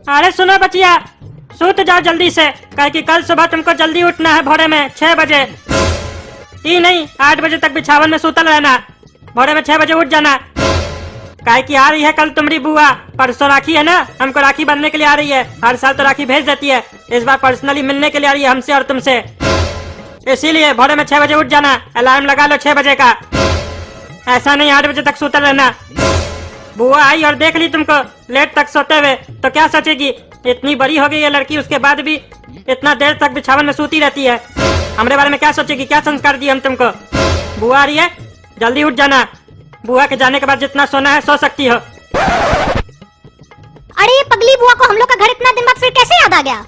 अरे सुनो बचिया, सूत जाओ जल्दी से, कहे कि कल सुबह तुमको जल्दी उठना है भोरे में 6 बजे। ही नहीं 8 बजे तक बिछावन में सूतल रहना, भोरे में 6 बजे उठ जाना। कहे कि आ रही है कल तुम्हारी बुआ, परसों राखी है ना, हमको राखी बनने के लिए आ रही है। हर साल तो राखी भेज देती है, इस बार पर्सनली मिलने के लिए आ रही है हमसे और तुमसे, इसीलिए भोरे में 6 बजे उठ जाना। अलार्म लगा लो 6 बजे का, ऐसा नहीं 8 बजे तक सोते रहना। बुआ आई और देख ली तुमको लेट तक सोते हुए तो क्या सोचेगी, इतनी बड़ी हो गई है लड़की उसके बाद भी इतना देर तक बिछावन में सोती रहती है, हमारे बारे में क्या सोचेगी, क्या संस्कार दिए हम तुमको। बुआ आ रही है, जल्दी उठ जाना, बुआ के जाने के बाद जितना सोना है सो सकती हो। अरे ये पगली बुआ को हम लोग का घर इतना दिन बाद फिर कैसे याद आ गया?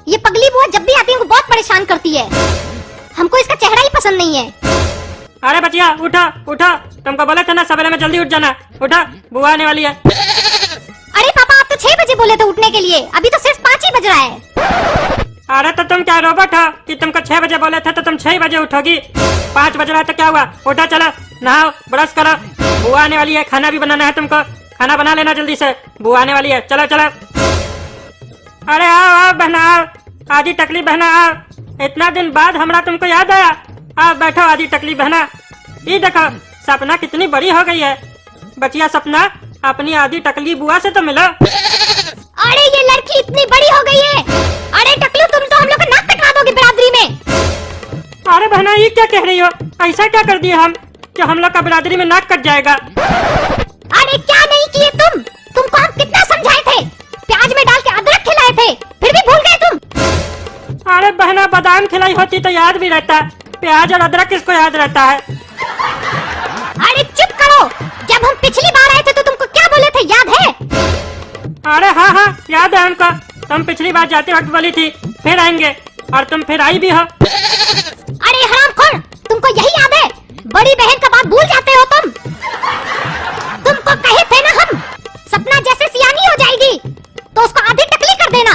ये पगली बुआ जब भी आती है बहुत परेशान करती है, हमको इसका चेहरा ही पसंद नहीं है। अरे बचिया उठो उठो, तुमको बोले थे ना सवेरे में जल्दी उठ जाना, उठो बुआ आने वाली है। अरे पापा आप तो 6 बजे बोले थे उठने के लिए, अभी तो सिर्फ 5 ही बज रहा है। अरे तो तुम क्या रोबोट हो कि तुमको 6 बजे बोले थे तो तुम 6 बजे उठोगी? 5 बज रहा है तो क्या हुआ, उठो चलो नहाओ ब्रश करो, बुआ आने वाली है, खाना भी बनाना है तुमको, खाना बना लेना जल्दी से, बुआ आने वाली है, चलो चलो। अरे आओ आओ बहना आओ, आधी टकली बहना आओ, इतना दिन बाद हमरा तुमको याद आया, आओ बैठो आधी टकली बहना। ये देखो सपना कितनी बड़ी हो गई है। बचिया सपना अपनी आधी टकली बुआ से तो मिलो। अरे ये लड़की इतनी बड़ी हो गई है, अरे टकलू तुम तो हम लोग का नाक कटवा दोगे बिरादरी में। अरे बहना ये क्या कह रही हो, ऐसा क्या कर दिए हम कि हम लोग का बिरादरी में नाक कट जाएगा। अरे क्या नहीं किए तुमको हम कितना समझाए थे, प्याज में डाल के अदरक खिलाए थे, फिर भी भूल गए तुम। अरे बहना बादाम खिलाई होती तो याद भी रहता, प्याज और अदरक किसको याद रहता है। अरे चुप करो, जब हम पिछली बार आए थे तो तुमको क्या बोले थे याद है? अरे हाँ हाँ याद है हमको, तुम पिछली बार जाते वक्त बोली थी फिर आएंगे, और तुम फिर आई भी हो। अरे हरामखोर, तुमको यही याद है, बड़ी बहन का बात भूल जाते हो तुम। तुमको कहे थे ना हम, सपना जैसे सियानी हो जाएगी तो उसको आधी टकली कर देना।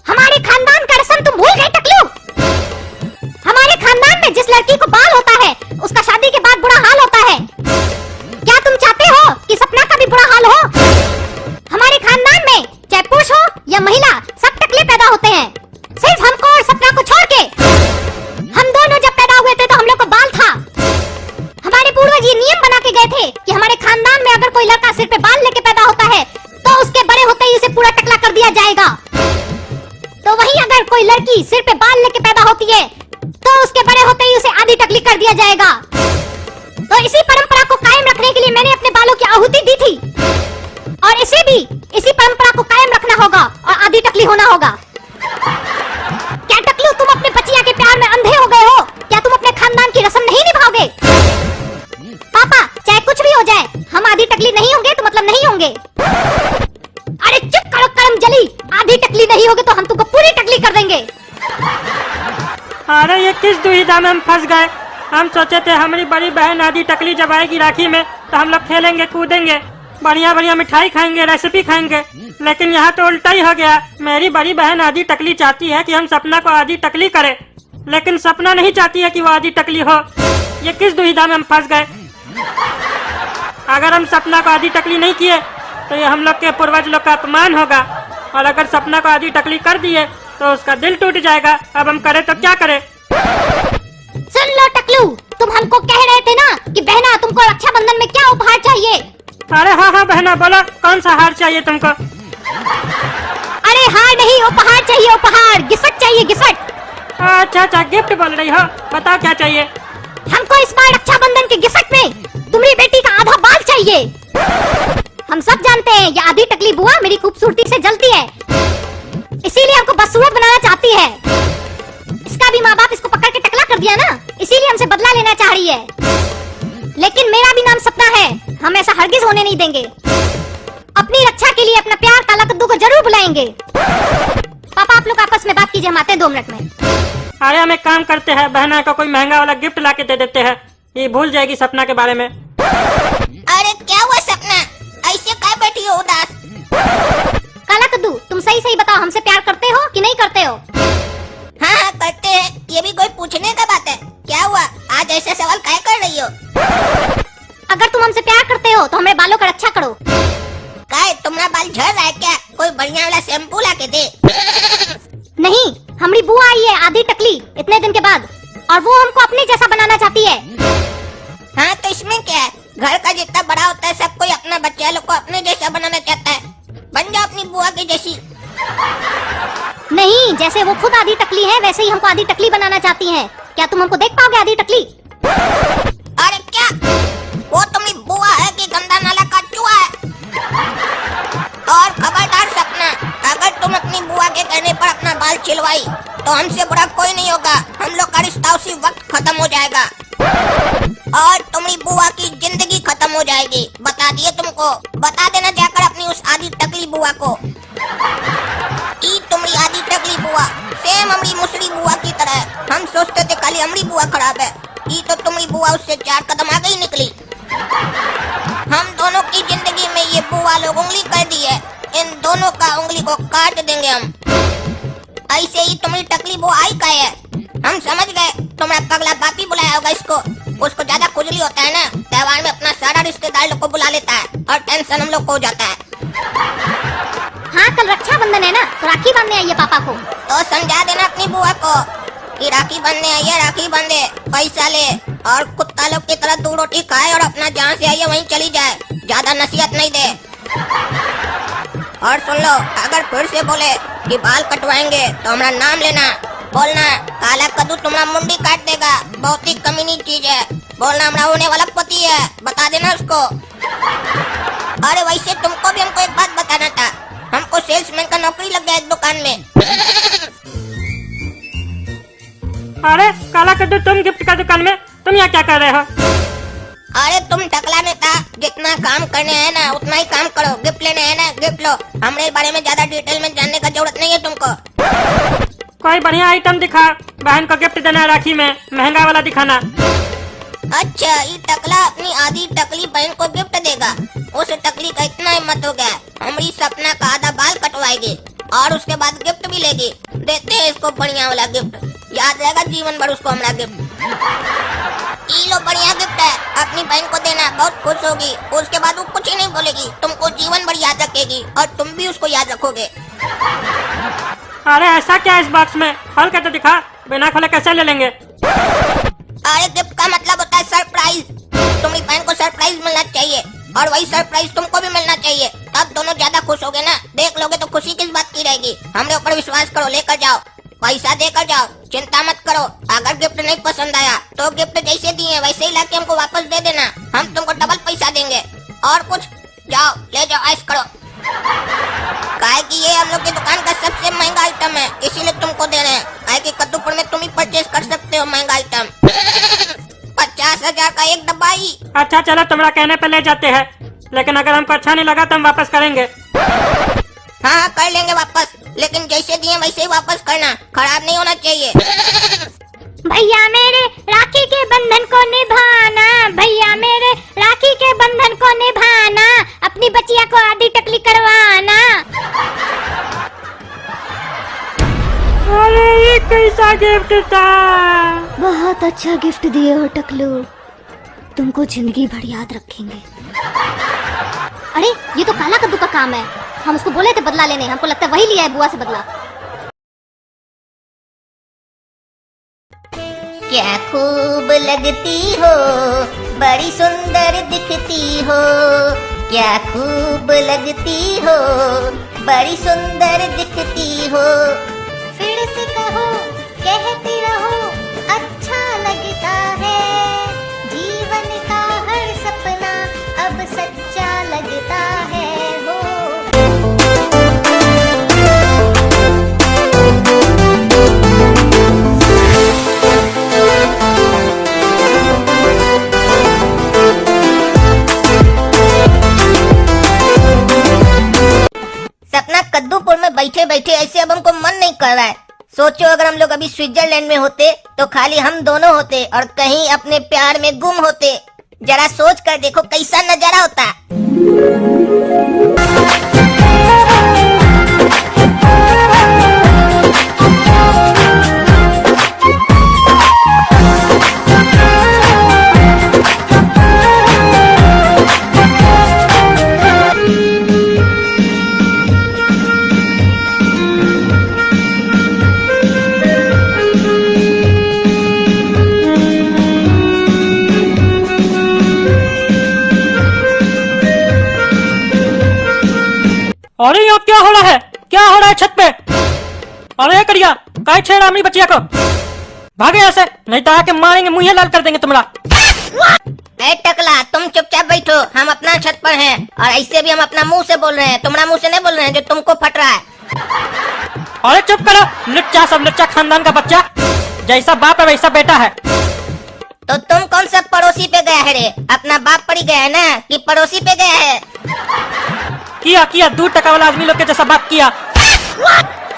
हमारे खानदान का रस्म तुम भूल गए टकलू। हमारे खानदान में जिस लड़की को बाल होता है उसका शादी के बाद बुरा हाल होता है। क्या तुम चाहते हो कि सपना का भी बुरा हाल हो? हमारे खानदान में चाहे पुरुष हो या महिला सब टकले पैदा होते हैं, सिर्फ हमको और सपना को छोड़ के। हम दोनों जब पैदा हुए थे तो हम लोग को बाल था। हमारे पूर्वज ये नियम बना के गए थे कि हमारे खानदान में अगर कोई लड़का सिर पे बाल लेके पैदा होता है तो उसके बड़े होते ही उसे पूरा टकला कर दिया जाएगा। तो वहीं अगर कोई लड़की सिर पे बाल लेके पैदा होती है तो उसके बड़े होते ही उसे आधी टकली कर दिया जाएगा। तो इसी परंपरा को कायम रखने के लिए मैंने अपने बालों की आहुति दी थी, और इसे भी इसी परंपरा को कायम रखना होगा और आधी टकली होना होगा। क्या टकलू तुम अपने बचिया के प्यार में अंधे हो गए हो? क्या तुम अपने खानदान की रस्म नहीं निभाओगे? पापा चाहे कुछ भी हो जाए हम आधी टकली नहीं होंगे तो मतलब नहीं होंगे। अरे चुप करो करम जली, आधी टकली नहीं होगे तो हम तुमको पूरी टकली कर देंगे। अरे ये किस दुविधा में हम फंस गए। हम सोचे थे हमारी बड़ी बहन आधी टकली जब आएगी राखी में तो हम लोग खेलेंगे कूदेंगे, बढ़िया बढ़िया मिठाई खाएंगे, रेसिपी खाएंगे, लेकिन यहाँ तो उल्टा ही हो गया। मेरी बड़ी बहन आधी टकली चाहती है कि हम सपना को आधी टकली करें, लेकिन सपना नहीं चाहती है कि वो आधी टकली हो। ये किस दुविधा में हम फंस गए। अगर हम सपना को आधी टकली नहीं किए तो ये हम लोग के पूर्वज लोग का अपमान होगा, और अगर सपना को आधी टकली कर दिए तो उसका दिल टूट जाएगा। अब हम करें तो क्या करें। सुन लो टकलू, तुम हमको कह रहे थे ना कि बहना तुमको रक्षाबंधन में क्या उपहार चाहिए। अरे हाँ हाँ बहना बोलो, कौन सा हार चाहिए तुमको? अरे हार नहीं, उपहार चाहिए, उपहार, गिफ्ट चाहिए, गिफ्ट। अच्छा अच्छा गिफ्ट बोल रही हो, बताओ क्या चाहिए। हमको इस बार रक्षाबंधन के गिफ्ट में तुम्हारी बेटी का आधा बाल चाहिए। हम सब जानते हैं ये आधी टकली बुआ मेरी खूबसूरती से जलती है, इसीलिए हमको बदसूरत बनाना चाहती है। इसका भी माँ बाप इसको पकड़ के टकला कर दिया ना, इसीलिए हमसे बदला लेना चाह रही है। लेकिन मेरा भी नाम सपना है, हम ऐसा हरगिज होने नहीं देंगे। अपनी रक्षा के लिए अपना प्यार काला कद्दू को जरूर बुलाएंगे। पापा आप लोग आपस में बात कीजिए, हम आते हैं 2 मिनट में। अरे हम एक काम करते हैं, बहना को कोई महंगा वाला गिफ्ट ला के दे देते हैं, ये भूल जाएगी सपना के बारे में। अरे क्या हुआ सपना, ऐसे क्या बैठी हो उदास? काला कद्दू तुम सही सही बताओ, हमसे प्यार करते हो कि नहीं करते हो? हाँ हाँ करते हैं, ये भी कोई पूछने का बात है? क्या हुआ आज ऐसा सवाल क्या कर रही हो? अगर तुम हमसे प्यार करते हो तो हमारे बालों का रक्षा करो। काय तुम्हारा तुम्हारा बाल झड़ रहा है क्या? कोई बढ़िया वाला शैम्पू ला के दे। नहीं, हमारी बुआ आई है आधी टकली इतने दिन के बाद, और वो हमको अपने जैसा बनाना चाहती है। हाँ तो इसमें क्या है, घर का जितना बड़ा होता है सब कोई अपना बच्चा लोग को अपने जैसा बनाना चाहता है। बन जाओ अपनी बुआ की जैसी। नहीं, जैसे वो खुद आधी टकली है वैसे ही हमको आधी टकली बनाना चाहती हैं। क्या तुम हमको देख पाओगे आधी टकली? अरे क्या वो तुम्हारी बुआ है कि गंदा नाला का चूहा है? और खबरदार सपना, अगर तुम अपनी बुआ के कहने पर अपना बाल छिलवाई तो हमसे बुरा कोई नहीं होगा। हम लोग का रिश्ता उसी वक्त खत्म हो जाएगा और तुम्हारी बुआ की जिंदगी खत्म हो जाएगी। बता दिए तुमको। बता देना जाकर अपनी उस आधी टकली बुआ को। ई तुम्हारी आधी टकली बुआ सेम हमारी मुसरी बुआ की तरह। हम सोचते थे खाली हमारी बुआ खराब है, ई तो तुम्हारी बुआ उससे 4 कदम आगे ही निकली। हम दोनों की जिंदगी में ये बुआ लोग उंगली कर दी है। इन दोनों का उंगली को काट देंगे हम। ऐसे ही तुम्हारी टकली बुआ आई का है। हम समझ गए, तुम्हारा पगला बापी बुलाया होगा इसको। उसको ज्यादा खुजली होता है ना, त्योहार में अपना सारा रिश्तेदार लोग को बुला लेता है और टेंशन हम लोग को हो जाता है। हाँ, कल रक्षाबंधन है ना, तो राखी बांधने आई है पापा को। तो समझा देना अपनी बुआ को कि राखी बांधने आई है, राखी बांधे, पैसा ले और कुत्ता लोग की तरह 2 रोटी खाए और अपना जहाँ से आई है वहीं चली जाए। ज्यादा नसीहत नहीं दे। और सुन लो, अगर फिर से बोले कि बाल कटवाएंगे तो हमारा नाम लेना। बोलना काला कद्दू तुम्हारा मुंडी काट देगा। बहुत ही कमीनी चीज है। बोलना हमारा होने वाला पति है। बता देना उसको। अरे वैसे तुमको भी हमको एक बात बताना था। हमको सेल्समैन का नौकरी लग गया एक दुकान में। अरे काला कद्दू, तुम गिफ्ट का दुकान में, तुम यहाँ क्या कर रहे हो? अरे तुम टकला नेता, जितना काम करने है ना उतना ही काम करो। गिफ्ट लेने है ना गिफ्ट लो। हमारे बारे में ज्यादा डिटेल में जानने का जरूरत नहीं है तुमको। कोई बढ़िया आइटम दिखा, बहन को गिफ्ट देना है राखी में, महंगा वाला दिखाना। अच्छा, ये टकला अपनी आधी टकली बहन को गिफ्ट देगा। उस टकली का इतना हिम्मत हो गया, हमारी सपना का आधा बाल कटवाएगी और उसके बाद गिफ्ट भी लेगी। देते हैं इसको बढ़िया वाला गिफ्ट, याद रहेगा जीवन भर उसको हमारा गिफ्ट। ये लो बढ़िया गिफ्ट है, अपनी बहन को देना, बहुत खुश होगी। उसके बाद वो कुछ ही नहीं बोलेगी, तुमको जीवन भर याद रखेगी और तुम भी उसको याद रखोगे। अरे ऐसा क्या है इस बॉक्स में? खोल के तो दिखा, बिना खोले कैसे ले लेंगे? अरे गिफ्ट का मतलब होता है सरप्राइज। तुम्हारी बहन को सरप्राइज मिलना चाहिए और वही सरप्राइज तुमको भी मिलना चाहिए। तब दोनों ज्यादा खुश होगे ना। देख लोगे तो खुशी किस बात की रहेगी। हमरे ऊपर विश्वास करो, लेकर जाओ, पैसा देकर जाओ, चिंता मत करो। अगर गिफ्ट नहीं पसंद आया तो गिफ्ट जैसे दिए वैसे ही लाके हमको वापस दे देना। हम तुमको डबल पैसा देंगे। और कुछ, जाओ ले जाओ, ऐश करो। काहे कि ये हम लोग की दुकान का सबसे महंगा आइटम है, इसीलिए तुमको दे रहे हैं। काहे कि कद्दूपुर में तुम ही परचेज कर सकते हो महंगा आइटम। 50,000 का एक डब्बा ही। अच्छा चलो, तुम्हारा कहने पे ले जाते हैं, लेकिन अगर हमको अच्छा नहीं लगा तो हम वापस करेंगे। हाँ कर लेंगे वापस, लेकिन जैसे दिए वैसे ही वापस करना, खराब नहीं होना चाहिए। भैया मेरे राखी के बंधन को निभाना, भैया मेरे राखी के बंधन को निभाना, अपनी बचिया को आधी टकली करवाना। अरे ये कैसा गिफ्ट था? बहुत अच्छा गिफ्ट दिए हो टकलू, तुमको जिंदगी भर याद रखेंगे। अरे ये तो काला कद्दू का काम है, हम उसको बोले थे बदला लेने, हमको लगता है वही लिया है बुआ से बदला। क्या खूब लगती हो, बड़ी सुंदर दिखती हो। क्या खूब लगती हो, बड़ी सुंदर दिखती हो। फिर से कहो, कहती रहो, अच्छा लगता है। जीवन का हर सपना अब सच्चा लगता है हो। सपना, कद्दूपुर में बैठे बैठे ऐसे अब हमको मन नहीं कर रहा है। सोचो अगर हम लोग अभी स्विट्जरलैंड में होते तो खाली हम दोनों होते और कहीं अपने प्यार में गुम होते। जरा सोच कर देखो कैसा नजारा होता। अरे यहाँ क्या हो रहा है? क्या हो रहा है छत पे? अरे करिया, काय छेड़ा अपनी बच्चिया को? भागे यहाँ से, नहीं तो आके मारेंगे, मुंह लाल कर देंगे तुम्हारा। ए टकला, तुम चुपचाप बैठो, हम अपना छत पर हैं और ऐसे भी हम अपना मुंह से बोल रहे हैं, तुम्हारा मुंह से नहीं बोल रहे हैं जो तुमको फट रहा है। अरे चुप करो, लुच्चा सब लुच्चा खानदान का बच्चा, जैसा बाप है वैसा बेटा है। तो तुम कौन सा पड़ोसी पे गया है रे? अपना बाप पर ही गया है ना कि पड़ोसी पे गया है? किया 2 टका वाला आदमी लोग के जैसा बात किया।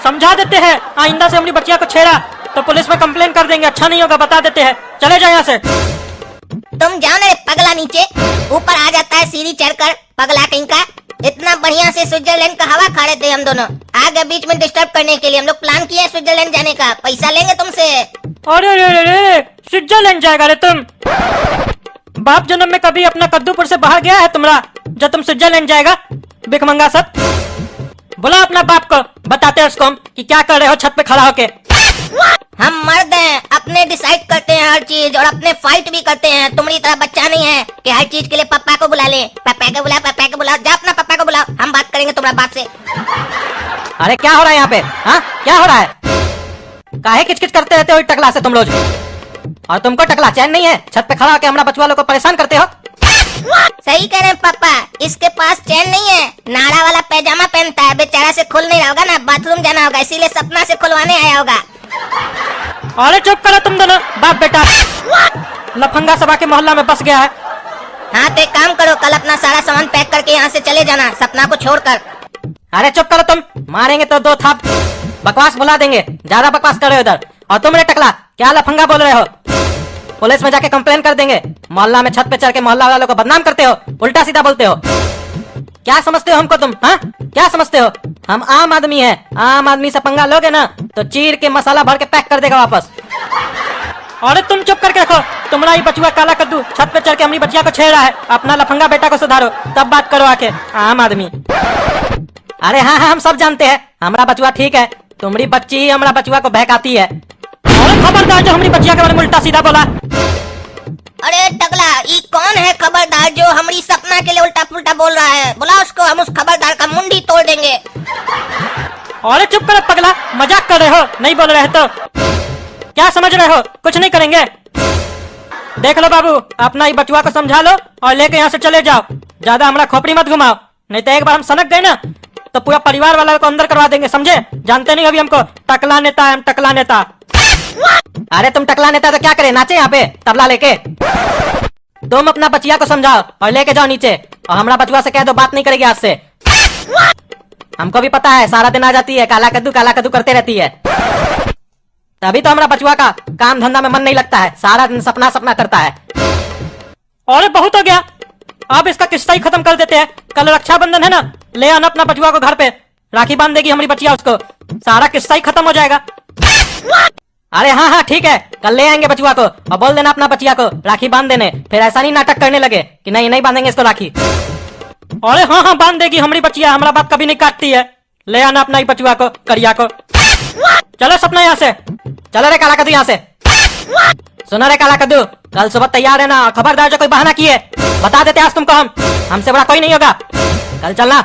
समझा देते हैं, आइंदा से अपनी बच्चिया को छेड़ा तो पुलिस में कंप्लेन कर देंगे, अच्छा नहीं होगा, बता देते हैं। चले जाए यहाँ से। तुम जाओ ना रे पगला, नीचे ऊपर आ जाता है सीढ़ी चढ़कर, पगला कहीं का। इतना बढ़िया से स्विट्जरलैंड का हवा खा रहे थे हम दोनों, आगे बीच में डिस्टर्ब करने के लिए हम लोग प्लान किए स्विट्जरलैंड जाने का, पैसा लेंगे तुमसे। अरे स्विट्जरलैंड जाएगा रे तुम? बाप जन्म में कभी अपना कद्दूपुर से बाहर गया है तुम्हारा जो तुम स्विट्जरलैंड जाएगा? भिखमंगा सब, बुला अपना बाप को, बताते हैं उसको हम कि क्या कर रहे हो छत पे खड़ा होके। हम मर्द हैं, अपने डिसाइड करते हैं हर चीज और अपने फाइट भी करते हैं। तुम्हारी तरह बच्चा नहीं है कि हर चीज के लिए पापा को बुला ले। पापा को बुला, जा अपना पापा को बुलाओ, हम बात करेंगे तुम्हारे बाप से। अरे क्या हो रहा है यहाँ पे? हाँ क्या हो रहा है? काहे किचकिच करते रहते हो टकला से तुम रोज? और तुमको टकला चैन नहीं है? छत पे खड़ा होकर हमारा बचवा लोग को परेशान करते हो। सही कह रहे हैं पापा, इसके पास चैन नहीं है, नाड़ा वाला पैजामा पहनता है, बेचारा से खुल नहीं रहा होगा ना, बाथरूम जाना होगा, इसीलिए सपना से खुलवाने आया होगा। अरे चुप करो तुम दोनों, बाप बेटा लफंगा सभा के मोहल्ला में बस गया है। हाँ तो एक काम करो, कल अपना सारा सामान पैक करके यहाँ से चले जाना, सपना को छोड़कर। अरे चुप करो तुम, मारेंगे तो 2 थाप, बकवास बुला देंगे, ज्यादा बकवास कर रहे हो इधर। और तुम रे टकला, क्या लफंगा बोल रहे हो? पुलिस में जाके कंप्लेन कर देंगे। मोहल्ला में छत पे चढ़ के मोहल्ला वालों को बदनाम करते हो, उल्टा सीधा बोलते हो। क्या समझते हो हमको तुम? हाँ क्या समझते हो? हम आम आदमी हैं, आम आदमी से पंगा लोगे ना तो चीर के मसाला भर के पैक कर देगा वापस। अरे तुम चुप करके रखो, तुम्हारा ही बचुआ काला कद्दू छत पे चढ़ के अपनी बच्चिया को छेड़ रहा है। अपना लफंगा बेटा को सुधारो, तब बात करो आके, आम आदमी। अरे हाँ हम सब जानते हैं, हमारा बचुआ ठीक है, तुम्हारी बच्ची ही हमारा बचुआ को बहकाती है। और खबरदार जो हमारी बच्चिया के बारे में उल्टा सीधा बोला। अरे टकला, ये कौन है खबरदार जो हमारी सपना के लिए उल्टा पुल्टा बोल रहा है? बुला उसको, हम उस खबरदार का मुंडी तोड़ देंगे। अरे चुप करो पगला, मजाक कर रहे हो? नहीं बोल रहे तो क्या समझ रहे हो? कुछ नहीं करेंगे। देख लो बाबू, अपना ही बचुआ को समझा लो और लेके यहाँ से चले जाओ, ज्यादा हमारा खोपड़ी मत घुमाओ, नहीं तो एक बार हम सनक गए ना तो पूरा परिवार वाला को अंदर करवा देंगे, समझे? जानते नहीं अभी हमको, टकला नेता है हम, टकला नेता। अरे तुम टकला नेता तो क्या करे, नाचे यहाँ पे तबला लेके? तुम अपना बचिया को समझाओ और लेके जाओ नीचे, और हमारा बचुआ से कह दो बात नहीं करेगी आज से। हमको भी पता है, सारा दिन आ जाती है काला कद्दू करते रहती है, तभी तो हमारा बचुआ का काम धंधा में मन नहीं लगता है, सारा दिन सपना सपना करता है। अरे बहुत हो गया, अब इसका किस्सा ही खत्म कर देते हैं। कल रक्षाबंधन है ना, ले आना अपना बचुआ को घर पे, राखी बांध देगी हमारी बचिया उसको, सारा किस्सा ही खत्म हो जाएगा। अरे हाँ ठीक है, कल ले आएंगे बचुआ को और बोल देना अपना बचिया को राखी बांध देने, फिर ऐसा नहीं नाटक करने लगे कि नहीं बांधेंगे इसको राखी। अरे हाँ बांध देगी हमारी बचिया, हमारा बाप कभी नहीं काटती है। ले आना अपना ही बचुआ को, करिया को। चलो सपना यहाँ से, चलो रे काला कद्दू यहाँ से। सुना रे काला कद्दू, कल सुबह तैयार है ना, खबरदार जो कोई बहाना किए बता देते आज तुमको हम, हमसे बड़ा कोई नहीं होगा। कल चलना,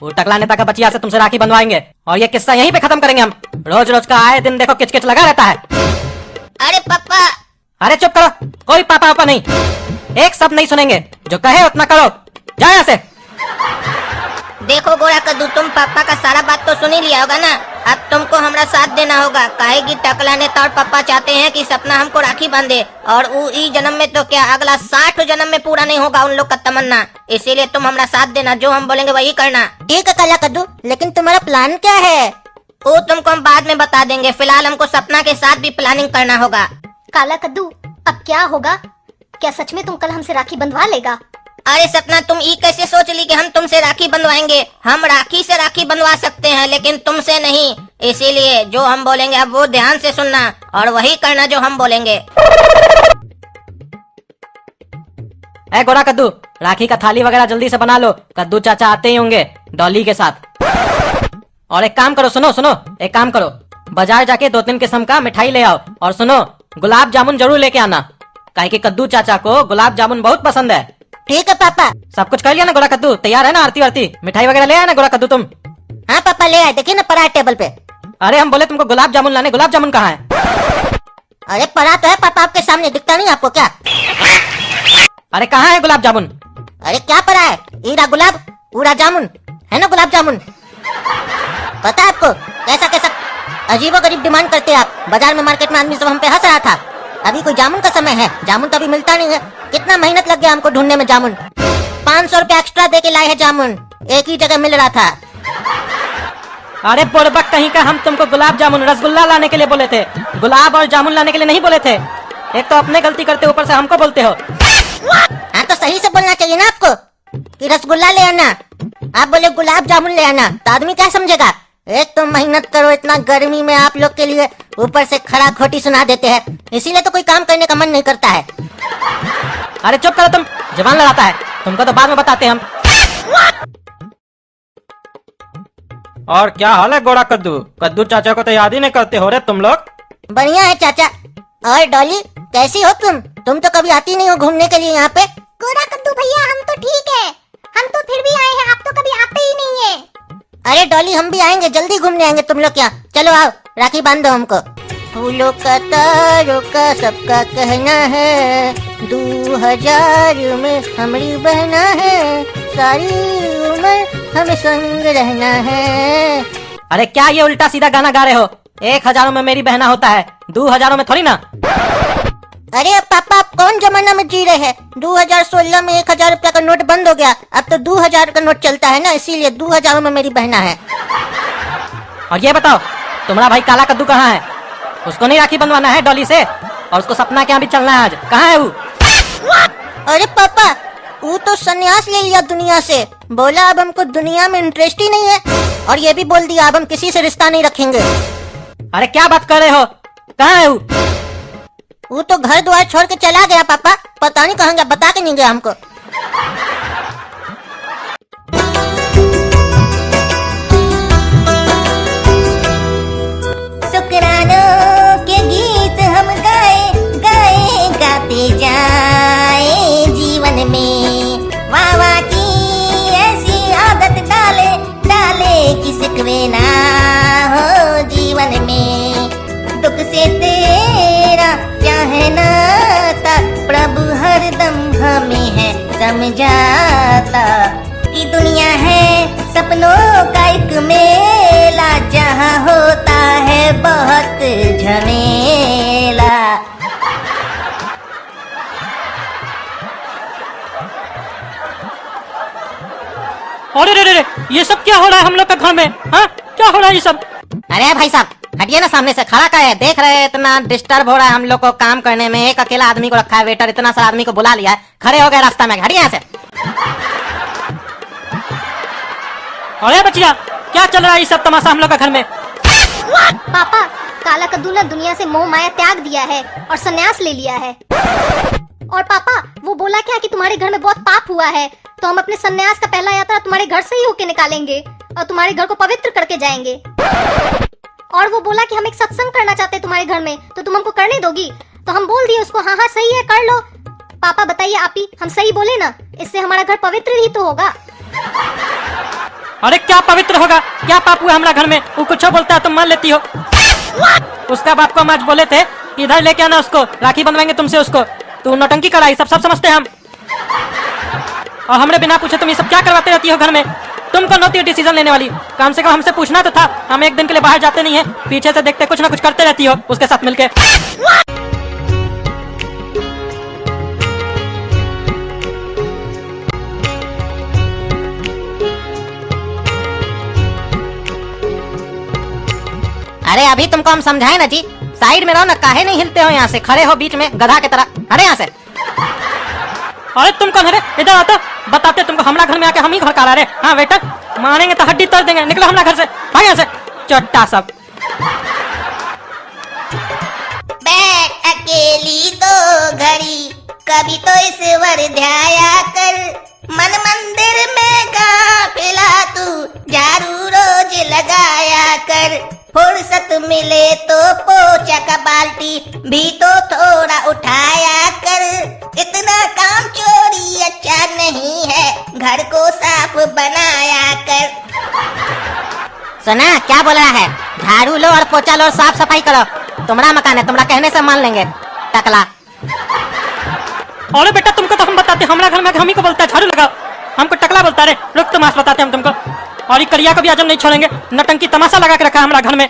वो टकला नेता का बचिया से तुमसे राखी बंधवाएंगे और ये किस्सा यहीं पे खत्म करेंगे हम। रोज रोज का आए दिन देखो किचकिच लगा रहता है। अरे पापा। अरे चुप करो, कोई पापा पापा नहीं, एक सब नहीं सुनेंगे, जो कहे उतना करो, जाओ यहाँ से। देखो गोरा कद्दू, तुम पापा का सारा बात तो सुन ही लिया होगा ना, अब तुमको हमारा साथ देना होगा, काहे कि टकला नेता और पापा चाहते हैं कि सपना हमको राखी बांधे, और ई जन्म में तो क्या अगला 60 जन्म में पूरा नहीं होगा उन लोग का तमन्ना, इसीलिए तुम हमारा साथ देना, जो हम बोलेंगे वही करना। ठीक है काला कद्दू, लेकिन तुम्हारा प्लान क्या है? वो तुमको हम बाद में बता देंगे, फिलहाल हमको सपना के साथ भी प्लानिंग करना होगा। काला कद्दू, अब क्या होगा? क्या सच में तुम कल हमसे राखी बंधवा लेगा? अरे सपना, तुम ये कैसे सोच ली कि हम तुमसे राखी बंधवाएंगे? हम राखी से राखी बंधवा सकते हैं लेकिन तुमसे नहीं, इसीलिए जो हम बोलेंगे अब वो ध्यान से सुनना और वही करना जो हम बोलेंगे। ए गोरा कद्दू, राखी का थाली वगैरह जल्दी से बना लो, कद्दू चाचा आते ही होंगे डॉली के साथ। और एक काम करो, सुनो, एक काम करो, बाजार जाके 2-3 किस्म का मिठाई ले आओ, और सुनो गुलाब जामुन जरूर लेके आना, काहे कि कद्दू चाचा को गुलाब जामुन बहुत पसंद है। ठीक है पापा। सब कुछ कर लिया ना गोरा कद्दू? तैयार है ना आरती वारती? मिठाई वगैरह ले आया ना गोरा कद्दू तुम? हाँ पापा ले आए, देखिए ना पड़ा है टेबल पे। अरे हम बोले तुमको गुलाब जामुन लाने, गुलाब जामुन कहाँ है? अरे पड़ा तो है पापा आपके सामने, दिखता नहीं आपको क्या? अरे कहाँ है गुलाब जामुन? अरे क्या पड़ा है? ईरा गुलाब उड़ा जामुन, है ना गुलाब जामुन? पता है आपको कैसा कैसा अजीबो गरीब डिमांड करते हैं आप। बाजार में मार्केट में आदमी सब हम पे हंस रहा था। अभी कोई जामुन का समय है? जामुन तो अभी मिलता नहीं है। कितना मेहनत लग गया हमको ढूंढने में जामुन। 500 रुपया एक्स्ट्रा दे के लाए हैं जामुन, एक ही जगह मिल रहा था। अरे बुड़बक कहीं का, हम तुमको गुलाब जामुन रसगुल्ला लाने के लिए बोले थे, गुलाब और जामुन लाने के लिए नहीं बोले थे। एक तो अपने गलती करते ऊपर से हमको बोलते हो। हाँ तो सही से बोलना चाहिए ना आपको कि रसगुल्ला ले आना, आप बोले गुलाब जामुन ले आना, तो आदमी क्या समझेगा? एक तो मेहनत करो इतना गर्मी में आप लोग के लिए, ऊपर से खरा खोटी सुना देते हैं, इसीलिए तो कोई काम करने का मन नहीं करता है। अरे चुप करो तुम, जबान लड़ाता है, तुमको तो बाद में बताते हम। और क्या हाल है गोड़ा कद्दू? कद्दू चाचा को तो याद ही नहीं करते हो रे तुम लोग। बढ़िया है चाचा। और डॉली कैसी हो तुम? तुम तो कभी आती नहीं हो घूमने के लिए यहाँ पे। गोरा कद्दू भैया हम तो ठीक है, हम तो फिर भी आए हैं, आप तो कभी आते ही नहीं है। अरे डॉली हम भी आएंगे, जल्दी घूमने आएंगे तुम लोग क्या। चलो आओ, राखी बांध दो हमको। फूलों का तारों का सबका कहना है, 2000 में हमारी बहना है, सारी उम्र हमें संग रहना है। अरे क्या ये उल्टा सीधा गाना गा रहे हो? 1000 में मेरी बहना होता है, 2000 में थोड़ी ना। अरे अब पापा आप कौन जमाना में जी रहे हैं? 2016 में 1000 रुपया का नोट बंद हो गया, अब तो 2000 का नोट चलता है ना, इसीलिए 2000 में मेरी बहना है। और ये बताओ तुम्हारा भाई काला कद्दू कहाँ है? उसको नहीं राखी बंधवाना है डॉली से? और उसको सपना के यहाँ भी चलना है आज, कहाँ है वो? अरे पापा वो तो संन्यास ले लिया दुनिया से, बोला अब हमको दुनिया में इंटरेस्ट ही नहीं है, और ये भी बोल दिया अब हम किसी से रिश्ता नहीं रखेंगे। अरे क्या बात कर रहे हो, कहाँ है वो? वो तो घर द्वार छोड़ के चला गया पापा, पता नहीं कहाँ गया, बता के नहीं गया हमको। शुक्रानों के गीत हम गाए गाए गाते जाए जीवन में, वाह की ऐसी आदत डाले डाले कि सिकवे ना हो जीवन में। दुख से तेरा क्या है नाता, प्रभु हरदम हमें है समझाता, कि दुनिया है सपनों का एक मेला, जहाँ होता है बहुत झमेला। अरे रे रे रे, ये सब क्या हो रहा है हम लोग के घर में? हाँ क्या हो रहा है ये सब? अरे भाई साहब हटिए ना सामने से, खड़ा का है, देख रहे हैं इतना डिस्टर्ब हो रहा है हम लोग को काम करने में। एक अकेला आदमी को रखा है वेटर, इतना सारा आदमी को बुला लिया है, खड़े हो गए रास्ता में, हटिए यहाँ से। अरे बच्चिया क्या चल रहा है ये सब तमाशा हम लोग के घर में? पापा काला कद्दू ने दुनिया से मोह माया त्याग दिया है और संन्यास ले लिया है। और पापा वो बोला क्या कि तुम्हारे घर में बहुत पाप हुआ है, तो हम अपने संन्यास का पहला यात्रा तुम्हारे घर से ही होके निकालेंगे और तुम्हारे घर को पवित्र करके जाएंगे। और वो बोला कि हम एक सत्संग करना चाहते हैं तुम्हारे घर में, तो तुम हमको करने दोगी? तो हम बोल दिए उसको हाँ हाँ सही है कर लो। पापा बताइए आप ही, हम सही बोले ना? इससे हमारा घर पवित्र ही तो होगा। अरे क्या पवित्र होगा? क्या पाप हुआ हमारा घर में? वो कुछ बोलता है तुम मान लेती हो। उसका बाप को हम आज बोले थे कि इधर लेके आना उसको, राखी बंधवाएंगे तुमसे उसको, तू नौटंकी कराई, सब समझते हैं हम। और हमने बिना पूछे तुम ये सब क्या करवाते रहती हो घर में? तुम कौन होती हो डिसीजन लेने वाली? कम से कम हमसे पूछना तो था। हम एक दिन के लिए बाहर जाते नहीं है, पीछे से देखते कुछ ना कुछ करते रहती हो उसके साथ मिलके। अरे अभी तुमको हम समझाए ना जी, साइड में रहो ना, काहे नहीं हिलते हो यहाँ से? खड़े हो बीच में गधा की तरह, हटे यहाँ से। अरे तुम कौन है रे? इधर आता, बताते तुमको हमारा घर में आके हम ही घर का रहे। हाँ वेटर मारेंगे तो हड्डी तोड़ देंगे, निकलो हमारा घर से, भाग यहाँ से चट्टा सब। बैठ अकेली दो घड़ी, कभी तो ईश्वर ध्याया कर, मन मंदिर में काफिला तू झाड़ू रोज लगाया कर, फुर्सत मिले तो पोछा का बाल्टी भी तो थोड़ा उठाया कर, इतना काम चोरी अच्छा नहीं है, घर को साफ बनाया कर। सुना क्या बोल रहा है? झाड़ू लो और पोछा लो और साफ सफाई करो। तुम्हारा मकान है, तुम्हारा कहने से मान लेंगे। टकला। अरे बेटा तुमको तो हम बताते, हमारा घर में हम ही को बोलता है झाड़ू लगाओ, हमको टकला बोलता है। रुक तो मास बताते हम तुमको। और ये करिया को भी आज हम नहीं छोड़ेंगे, नटंकी तमाशा लगा के रखा है हमारा घर में।